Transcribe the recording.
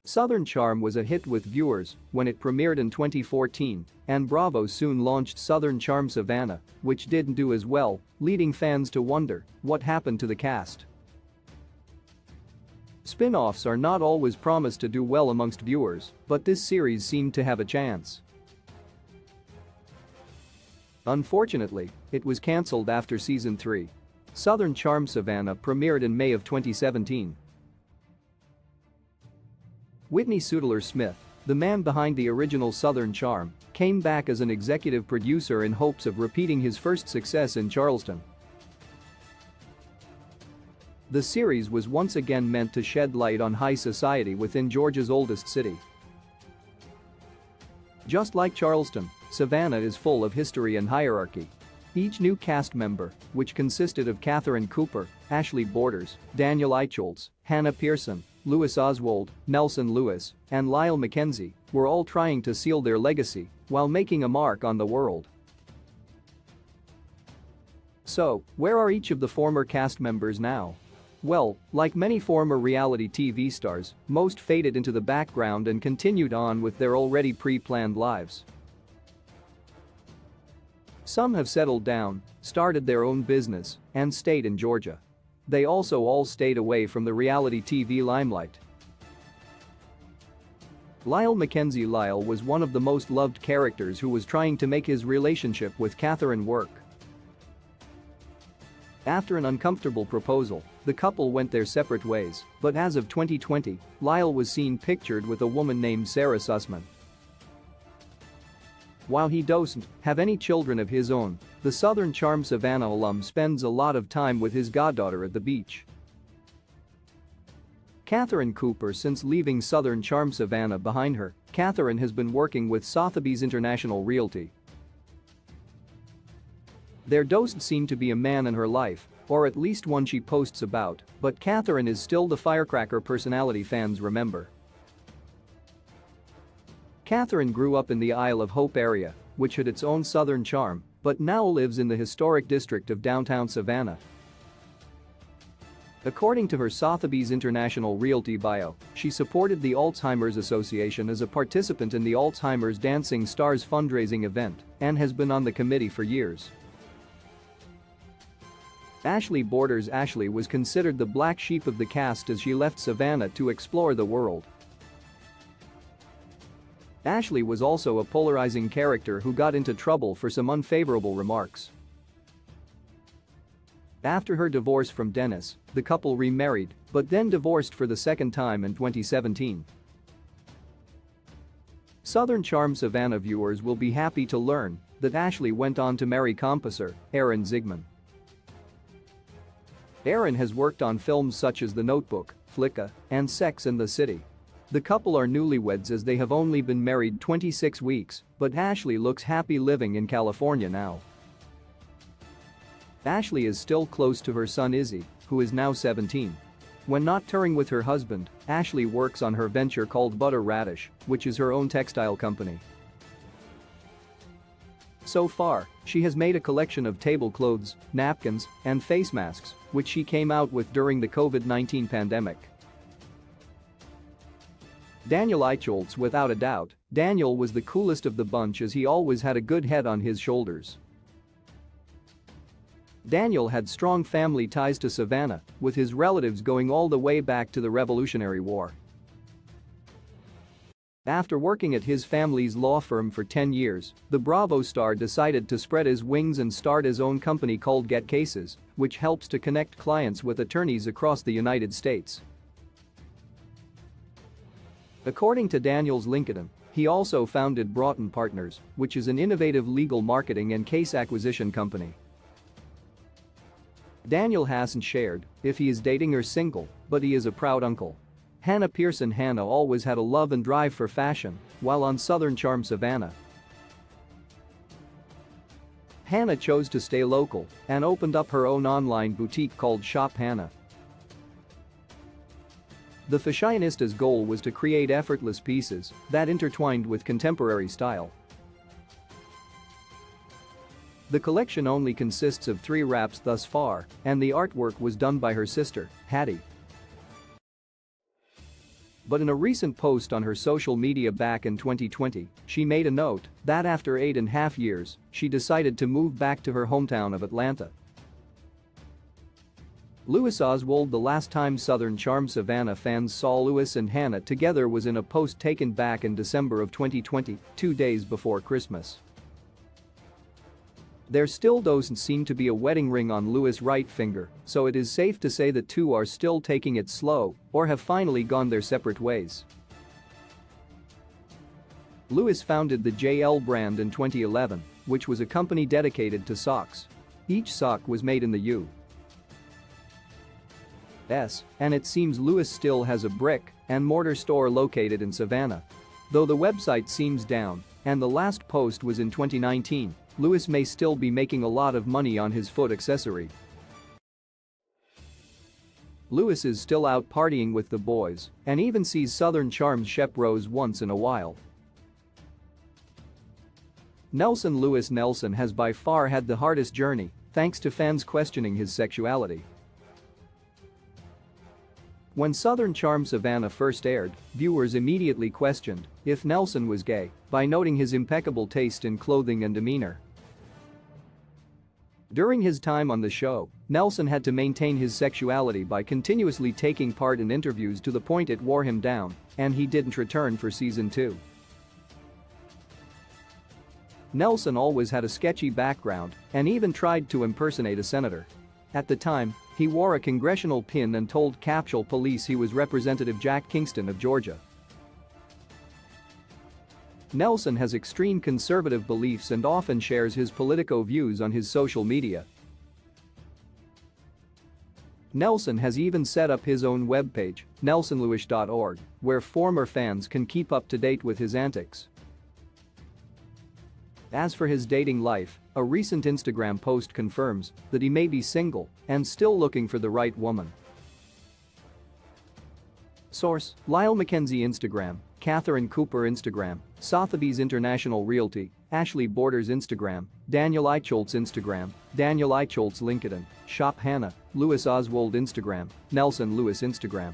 Southern Charm was a hit with viewers when it premiered in 2014, and Bravo soon launched Southern Charm Savannah, which didn't do as well, leading fans to wonder what happened to the cast. Spin-offs are not always promised to do well amongst viewers, but this series seemed to have a chance. Unfortunately, it was cancelled after season 3. Southern Charm Savannah premiered in May of 2017. Whitney Sudler-Smith, the man behind the original Southern Charm, came back as an executive producer in hopes of repeating his first success in Charleston. The series was once again meant to shed light on high society within Georgia's oldest city. Just like Charleston, Savannah is full of history and hierarchy. Each new cast member, which consisted of Catherine Cooper, Ashley Borders, Daniel Eicholtz, Hannah Pearson, Louis Oswald, Nelson Lewis, and Lyle McKenzie, were all trying to seal their legacy while making a mark on the world. So, where are each of the former cast members now? Well, like many former reality TV stars, most faded into the background and continued on with their already pre-planned lives. Some have settled down, started their own business, and stayed in Georgia. They also all stayed away from the reality TV limelight. Lyle McKenzie. Lyle was one of the most loved characters who was trying to make his relationship with Catherine work. After an uncomfortable proposal, the couple went their separate ways, but as of 2020, Lyle was seen pictured with a woman named Sarah Sussman. While he doesn't have any children of his own, the Southern Charm Savannah alum spends a lot of time with his goddaughter at the beach. Catherine Cooper. Since leaving Southern Charm Savannah behind her, Catherine has been working with Sotheby's International Realty. There doesn't seem to be a man in her life, or at least one she posts about, but Catherine is still the firecracker personality fans remember. Catherine grew up in the Isle of Hope area, which had its own Southern charm, but now lives in the historic district of downtown Savannah. According to her Sotheby's International Realty bio, she supported the Alzheimer's Association as a participant in the Alzheimer's Dancing Stars fundraising event and has been on the committee for years. Ashley Borders. Ashley was considered the black sheep of the cast as she left Savannah to explore the world. Ashley was also a polarizing character who got into trouble for some unfavorable remarks. After her divorce from Dennis, the couple remarried, but then divorced for the second time in 2017. Southern Charm Savannah viewers will be happy to learn that Ashley went on to marry composer Aaron Zigman. Aaron has worked on films such as The Notebook, Flicka, and Sex and the City. The couple are newlyweds as they have only been married 26 weeks, but Ashley looks happy living in California now. Ashley is still close to her son Izzy, who is now 17. When not touring with her husband, Ashley works on her venture called Butter Radish, which is her own textile company. So far, she has made a collection of tablecloths, napkins, and face masks, which she came out with during the COVID-19 pandemic. Daniel Eicholtz. Without a doubt, Daniel was the coolest of the bunch as he always had a good head on his shoulders. Daniel had strong family ties to Savannah, with his relatives going all the way back to the Revolutionary War. After working at his family's law firm for 10 years, the Bravo star decided to spread his wings and start his own company called Get Cases, which helps to connect clients with attorneys across the United States. According to Daniel's LinkedIn, he also founded Broughton Partners, which is an innovative legal marketing and case acquisition company. Daniel hasn't shared if he is dating or single, but he is a proud uncle. Hannah Pearson. Hannah always had a love and drive for fashion while on Southern Charm Savannah. Hannah chose to stay local and opened up her own online boutique called Shop Hannah. The fashionista's goal was to create effortless pieces that intertwined with contemporary style. The collection only consists of 3 wraps thus far, and the artwork was done by her sister, Hattie. But in a recent post on her social media back in 2020, she made a note that after 8.5 years, she decided to move back to her hometown of Atlanta. Louis Oswald. The last time Southern Charm Savannah fans saw Louis and Hannah together was in a post taken back in December of 2020, 2 days before Christmas. There still doesn't seem to be a wedding ring on Louis' right finger, so it is safe to say the two are still taking it slow or have finally gone their separate ways. Louis founded the JL brand in 2011, which was a company dedicated to socks. Each sock was made in the U.S., and it seems Louis still has a brick-and-mortar store located in Savannah. Though the website seems down, and the last post was in 2019, Louis may still be making a lot of money on his foot accessory. Louis is still out partying with the boys and even sees Southern Charm's Shep Rose once in a while. Louis Nelson has by far had the hardest journey, thanks to fans questioning his sexuality. When Southern Charm Savannah first aired, viewers immediately questioned if Nelson was gay by noting his impeccable taste in clothing and demeanor. During his time on the show, Nelson had to maintain his sexuality by continuously taking part in interviews to the point it wore him down, and he didn't return for season 2. Nelson always had a sketchy background and even tried to impersonate a senator. At the time, he wore a congressional pin and told Capitol Police he was Representative Jack Kingston of Georgia. Nelson has extreme conservative beliefs and often shares his political views on his social media. Nelson has even set up his own webpage, nelsonlouis.org, where former fans can keep up to date with his antics. As for his dating life, a recent Instagram post confirms that he may be single and still looking for the right woman. Source: Lyle McKenzie Instagram, Catherine Cooper Instagram, Sotheby's International Realty, Ashley Borders Instagram, Daniel Eicholtz Instagram, Daniel Eicholtz LinkedIn, Shop Hannah, Louis Oswald Instagram, Nelson Louis Instagram.